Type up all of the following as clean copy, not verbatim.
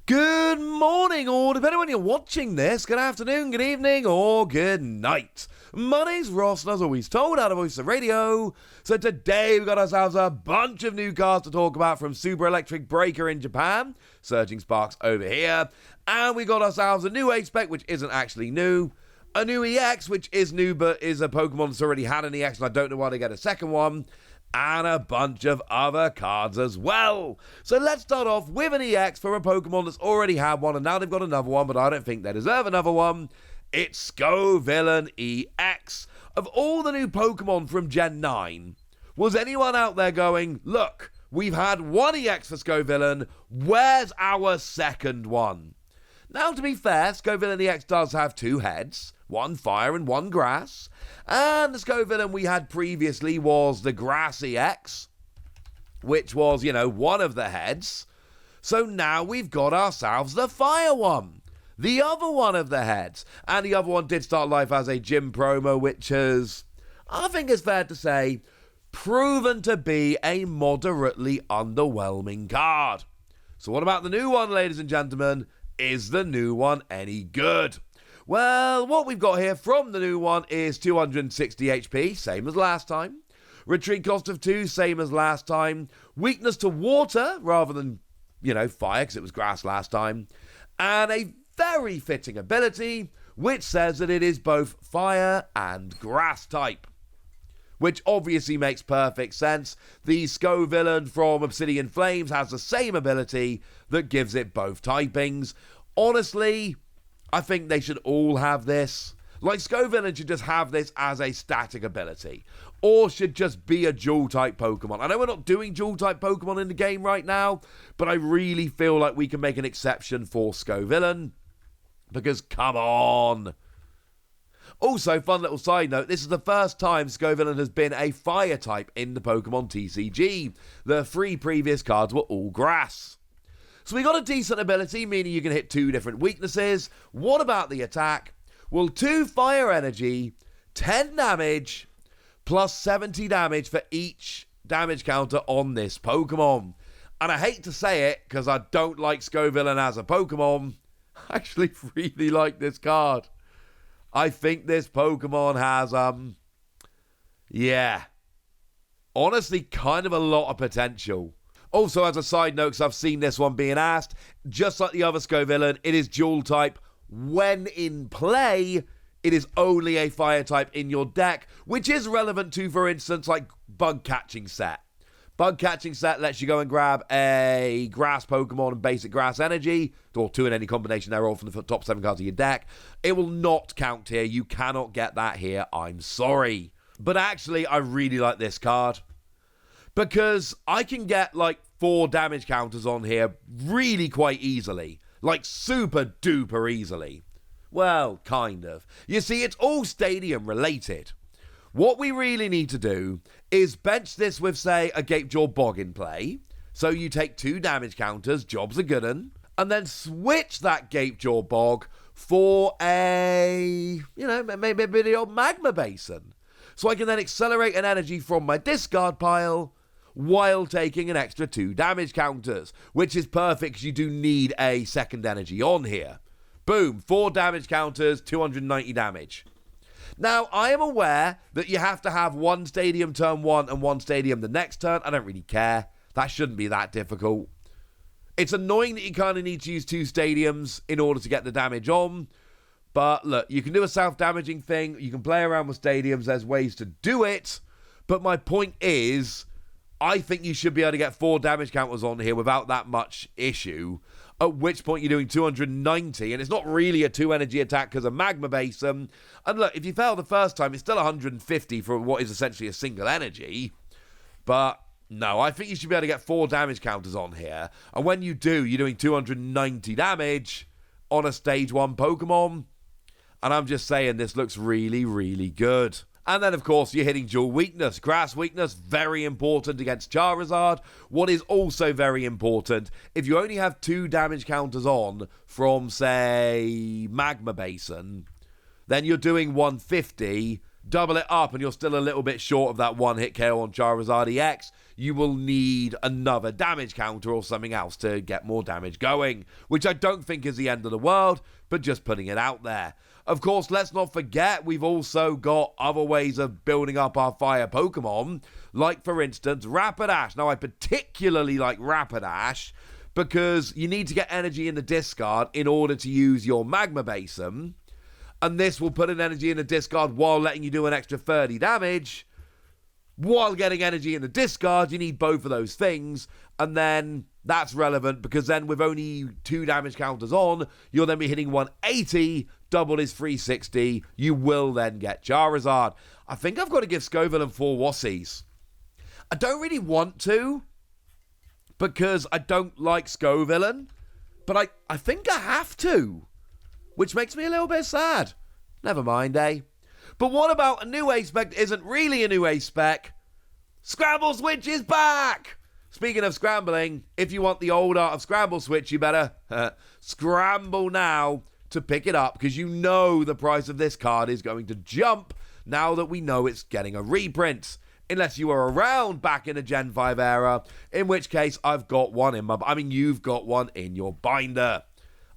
Good morning, or depending on when you're watching this, good afternoon, good evening, or good night. My name's Ross, and as always told, out of Voice of Radio. So today we've got ourselves a bunch of new cards to talk about from Super Electric Breaker in Japan, Surging Sparks over here, and we got ourselves a new Spec, which isn't actually new, a new EX, which is new, but is a Pokemon that's already had an EX, and I don't know why they get a second one, and a bunch of other cards as well. So let's start off with an EX for a Pokemon that's already had one, and now they've got another one, but I don't think they deserve another one. It's Scovillain EX. Of all the new Pokemon from Gen 9, was anyone out there going, look, we've had one EX for Scovillain, where's our second one? Now, to be fair, Scovillain EX does have two heads, one fire and one grass. And the Scovillain we had previously was the Grass EX, which was, one of the heads. So now we've got ourselves the fire one, the other one of the heads. And the other one did start life as a gym promo, which has, I think it's fair to say, proven to be a moderately underwhelming card. So what about the new one, ladies and gentlemen? Is the new one any good? Well, what we've got here from the new one is 260 HP, same as last time. Retreat cost of 2, same as last time. Weakness to water, rather than, fire, because it was grass last time. And a very fitting ability, which says that it is both fire and grass type. Which obviously makes perfect sense. The Scovillain from Obsidian Flames has the same ability that gives it both typings. Honestly, I think they should all have this. Like, Scovillain should just have this as a static ability. Or should just be a dual-type Pokemon. I know we're not doing dual-type Pokemon in the game right now, but I really feel like we can make an exception for Scovillain. Because, come on. Also, fun little side note, this is the first time Scovillain has been a fire type in the Pokemon TCG. The 3 previous cards were all grass. So we got a decent ability, meaning you can hit 2 different weaknesses. What about the attack? Well, 2 fire energy, 10 damage, plus 70 damage for each damage counter on this Pokemon. And I hate to say it, because I don't like Scovillain as a Pokemon. I actually really like this card. I think this Pokemon has, honestly, kind of a lot of potential. Also, as a side note, because I've seen this one being asked, just like the other Scovillain, it is dual type. When in play, it is only a fire type in your deck, which is relevant to, for instance, like Bug Catching Set. Bug Catching Set lets you go and grab a grass Pokemon and basic grass energy, or 2 in any combination thereof from the top 7 cards of your deck. It will not count here. You cannot get that here. I'm sorry. But actually, I really like this card, because I can get like 4 damage counters on here really quite easily. Like super duper easily. Well, kind of. You see, it's all stadium related. What we really need to do is bench this with, say, a Gapejaw Bog in play. So you take 2 damage counters, job's a good un, and then switch that Gapejaw Bog for a, maybe a bit of the old Magma Basin. So I can then accelerate an energy from my discard pile while taking an extra 2 damage counters, which is perfect because you do need a second energy on here. Boom, 4 damage counters, 290 damage. Now, I am aware that you have to have 1 stadium turn 1 and 1 stadium the next turn. I don't really care. That shouldn't be that difficult. It's annoying that you kind of need to use 2 stadiums in order to get the damage on. But look, you can do a self-damaging thing. You can play around with stadiums. There's ways to do it. But my point is, I think you should be able to get 4 damage counters on here without that much issue. At which point you're doing 290, and it's not really a 2 energy attack because of Magma Basin. And look, if you fail the first time, it's still 150 for what is essentially a single energy. But no, I think you should be able to get 4 damage counters on here. And when you do, you're doing 290 damage on a stage 1 Pokemon. And I'm just saying, this looks really, really good. And then, of course, you're hitting dual weakness. Grass weakness, very important against Charizard. What is also very important, if you only have 2 damage counters on from, say, Magma Basin, then you're doing 150 double it up and you're still a little bit short of that one hit KO on Charizard EX, you will need another damage counter or something else to get more damage going, which I don't think is the end of the world, but just putting it out there. Of course, let's not forget we've also got other ways of building up our fire Pokemon, like, for instance, Rapidash. Now, I particularly like Rapidash because you need to get energy in the discard in order to use your Magma Basin, and this will put an energy in the discard while letting you do an extra 30 damage. While getting energy in the discard, you need both of those things, and then that's relevant because then with only 2 damage counters on, you'll then be hitting 180, double is 360, you will then get Charizard. I think I've got to give Scovillain 4 Wossies. I don't really want to, because I don't like Scovillain, but I think I have to, which makes me a little bit sad. Never mind, eh? But what about a new A-Spec that isn't really a new A-Spec? Scramble Switch is back! Speaking of scrambling, if you want the old art of Scramble Switch, you better scramble now to pick it up, because you know the price of this card is going to jump now that we know it's getting a reprint. Unless you were around back in the Gen 5 era, in which case I've got one in you've got one in your binder.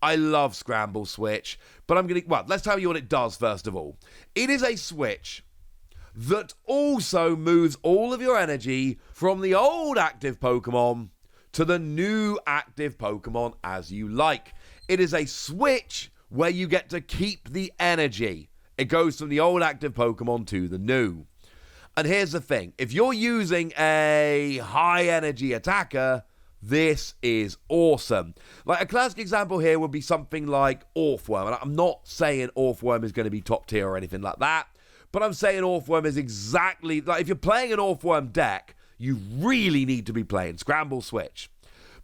I love Scramble Switch, but let's tell you what it does first of all. It is a switch that also moves all of your energy from the old active Pokemon to the new active Pokemon as you like. It is a switch where you get to keep the energy. It goes from the old active Pokemon to the new. And here's the thing, if you're using a high energy attacker, this is awesome. Like a classic example here would be something like Orthworm. And I'm not saying Orthworm is going to be top tier or anything like that, but I'm saying Orthworm is exactly, like if you're playing an Orthworm deck, you really need to be playing Scramble Switch.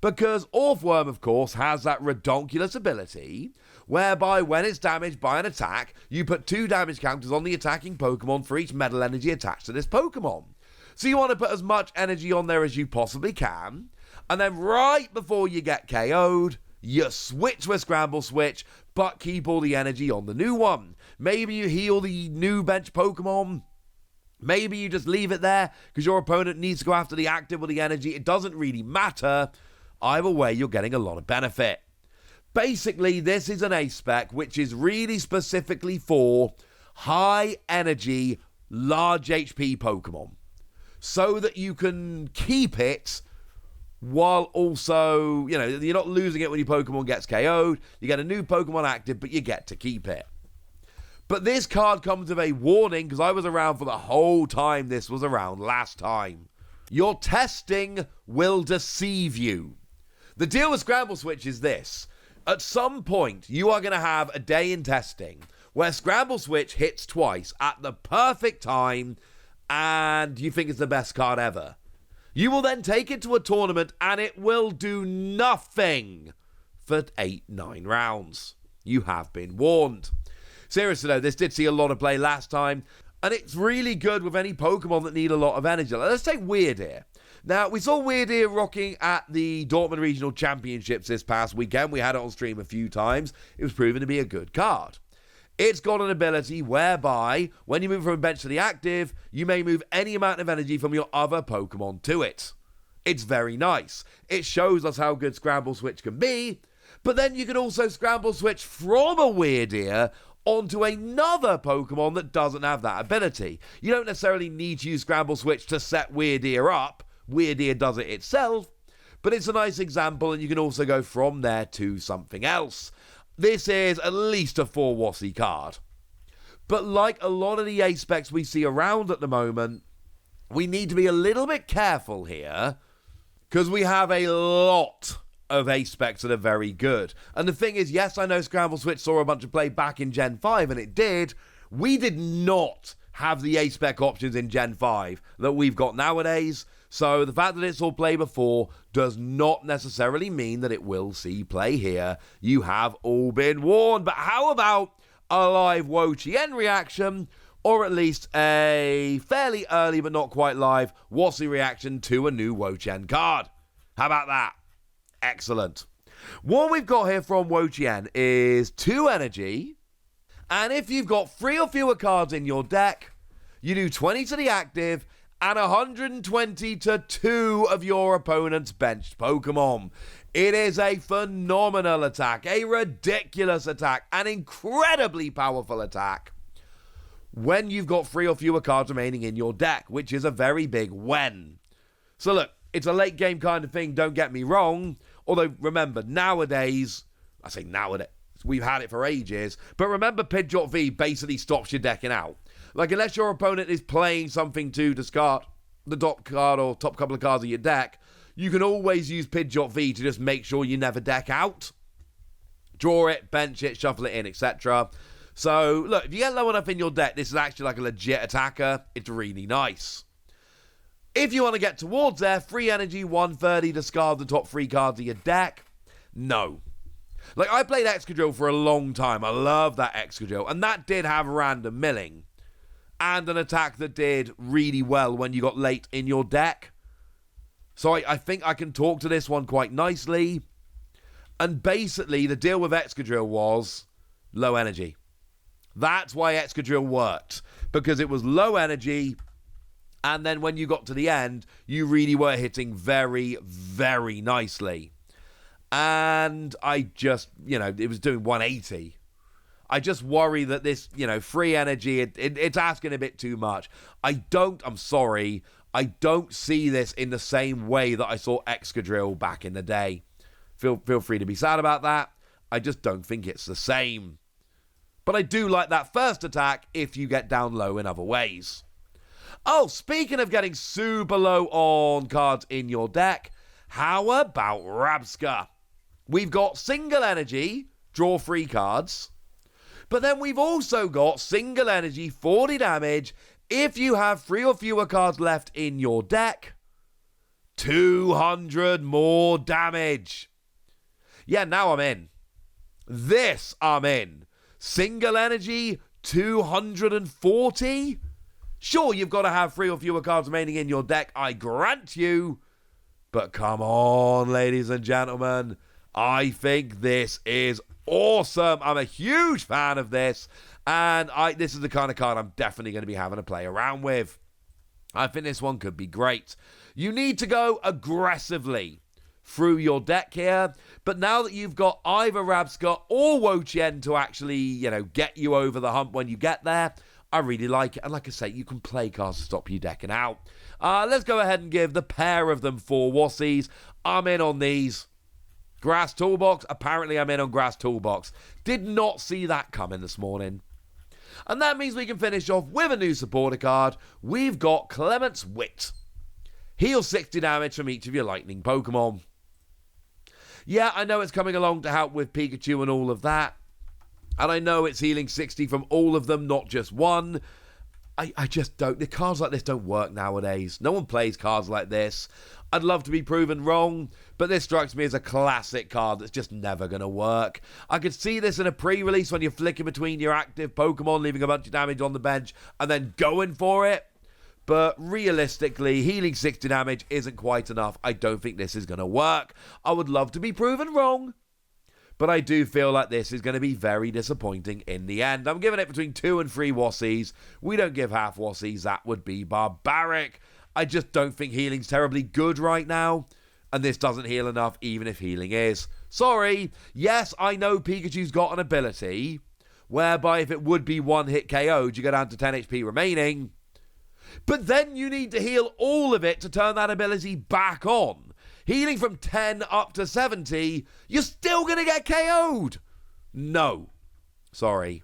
Because Orthworm, of course, has that redonkulous ability whereby when it's damaged by an attack, you put 2 damage counters on the attacking Pokemon for each metal energy attached to this Pokemon. So you want to put as much energy on there as you possibly can, and then right before you get KO'd, you switch with Scramble Switch, but keep all the energy on the new one. Maybe you heal the new bench Pokemon. Maybe you just leave it there because your opponent needs to go after the active with the energy. It doesn't really matter. Either way, you're getting a lot of benefit. Basically, this is an A-Spec which is really specifically for high energy, large HP Pokemon, so that you can keep it while also, you're not losing it when your Pokemon gets KO'd. You get a new Pokemon active, but you get to keep it. But this card comes with a warning, because I was around for the whole time this was around last time. Your testing will deceive you. The deal with Scramble Switch is this. At some point, you are going to have a day in testing where Scramble Switch hits twice at the perfect time, and you think it's the best card ever. You will then take it to a tournament, and it will do nothing for 8-9 rounds. You have been warned. Seriously though, this did see a lot of play last time, and it's really good with any Pokemon that need a lot of energy. Let's take Weirdeer. Now, we saw Weirdeer rocking at the Dortmund Regional Championships this past weekend. We had it on stream a few times. It was proven to be a good card. It's got an ability whereby, when you move from a bench to the active, you may move any amount of energy from your other Pokemon to it. It's very nice. It shows us how good Scramble Switch can be, but then you can also Scramble Switch from a Weirdeer onto another Pokemon that doesn't have that ability. You don't necessarily need to use Scramble Switch to set Weirdeer up. Weirdeer does it itself, but it's a nice example, and you can also go from there to something else. This is at least a 4 Wossie card. But like a lot of the A-Specs we see around at the moment, we need to be a little bit careful here, because we have a lot of A-Specs that are very good. And the thing is, yes, I know Scramble Switch saw a bunch of play back in Gen 5, and it did. We did not have the A-Spec options in Gen 5 that we've got nowadays. So the fact that it saw play before does not necessarily mean that it will see play here. You have all been warned. But how about a live Wo-Chien reaction, or at least a fairly early but not quite live Wossie reaction to a new Wo-Chien card? How about that? Excellent. What we've got here from Wo-Chien is 2 energy, and if you've got 3 or fewer cards in your deck, You do 20 to the active and 120 to 2 of your opponent's benched Pokemon. It is a phenomenal attack, a ridiculous attack, an incredibly powerful attack when you've got 3 or fewer cards remaining in your deck, which is a very big when. So look, it's a late game kind of thing, don't get me wrong. Although, remember, nowadays, I say nowadays, we've had it for ages, but remember Pidgeot V basically stops your decking out. Like, unless your opponent is playing something to discard the top card or top couple of cards of your deck, you can always use Pidgeot V to just make sure you never deck out. Draw it, bench it, shuffle it in, etc. So, look, if you get low enough in your deck, this is actually like a legit attacker. It's really nice. If you want to get towards there, free energy, 130, discard the top 3 cards of your deck. No. Like, I played Excadrill for a long time. I love that Excadrill. And that did have random milling. And an attack that did really well when you got late in your deck. So I think I can talk to this one quite nicely. And basically, the deal with Excadrill was low energy. That's why Excadrill worked. Because it was low energy. And then when you got to the end, you really were hitting very, very nicely. And I just, it was doing 180. I just worry that this, free energy, it's asking a bit too much. I'm sorry, I don't see this in the same way that I saw Excadrill back in the day. Feel free to be sad about that. I just don't think it's the same. But I do like that first attack if you get down low in other ways. Oh, speaking of getting super low on cards in your deck, how about Rabsca? We've got single energy, draw 3 cards. But then we've also got single energy, 40 damage. If you have 3 or fewer cards left in your deck, 200 more damage. Yeah, now I'm in. This I'm in. Single energy, 240? Sure, you've got to have 3 or fewer cards remaining in your deck, I grant you. But come on, ladies and gentlemen. I think this is awesome. I'm a huge fan of this. And this is the kind of card I'm definitely going to be having to play around with. I think this one could be great. You need to go aggressively through your deck here. But now that you've got either Rabsca or Wo-Chien to actually, get you over the hump when you get there, I really like it. And like I say, you can play cards to stop you decking out. Let's go ahead and give the pair of them 4 Wossies. I'm in on these. Grass Toolbox. Apparently I'm in on Grass Toolbox. Did not see that coming this morning. And that means we can finish off with a new supporter card. We've got Clement's Wit. Heal 60 damage from each of your lightning Pokemon. Yeah, I know it's coming along to help with Pikachu and all of that. And I know it's healing 60 from all of them, not just one. I just don't. The cards like this don't work nowadays. No one plays cards like this. I'd love to be proven wrong, but this strikes me as a classic card that's just never going to work. I could see this in a pre-release when you're flicking between your active Pokemon, leaving a bunch of damage on the bench, and then going for it. But realistically, healing 60 damage isn't quite enough. I don't think this is going to work. I would love to be proven wrong, but I do feel like this is going to be very disappointing in the end. I'm giving it between 2 and 3 Wossies. We don't give half Wossies. That would be barbaric. I just don't think healing's terribly good right now. And this doesn't heal enough, even if healing is. Sorry. Yes, I know Pikachu's got an ability whereby if it would be one-hit KO'd, you go down to 10 HP remaining. But then you need to heal all of it to turn that ability back on. Healing from 10 up to 70, you're still going to get KO'd. No. Sorry.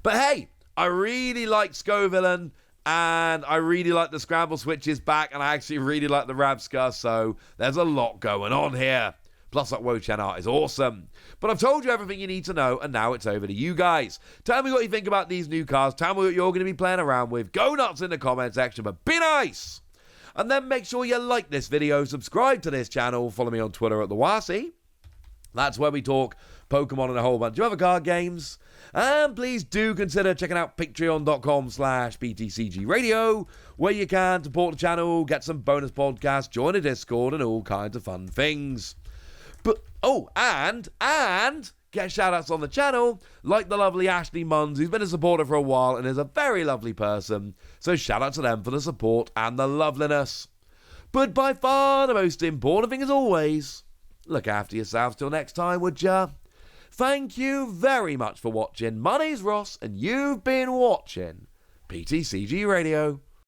But hey, I really like Scovillain, and I really like the Scramble switches back, and I actually really like the Rabsca, so there's a lot going on here. Plus, that Wo-Chien art is awesome. But I've told you everything you need to know, and now it's over to you guys. Tell me what you think about these new cards. Tell me what you're going to be playing around with. Go nuts in the comment section, but be nice! And then make sure you like this video, subscribe to this channel, follow me on Twitter at the Wo-Chien. That's where we talk Pokemon and a whole bunch of other card games. And please do consider checking out patreon.com/PTCG Radio, where you can support the channel, get some bonus podcasts, join a Discord, and all kinds of fun things. But, and get shout-outs on the channel, like the lovely Ashley Munns, who's been a supporter for a while and is a very lovely person. So shout out to them for the support and the loveliness. But by far the most important thing, as always, look after yourselves till next time, would ya? Thank you very much for watching. My name's Ross, and you've been watching PTCG Radio.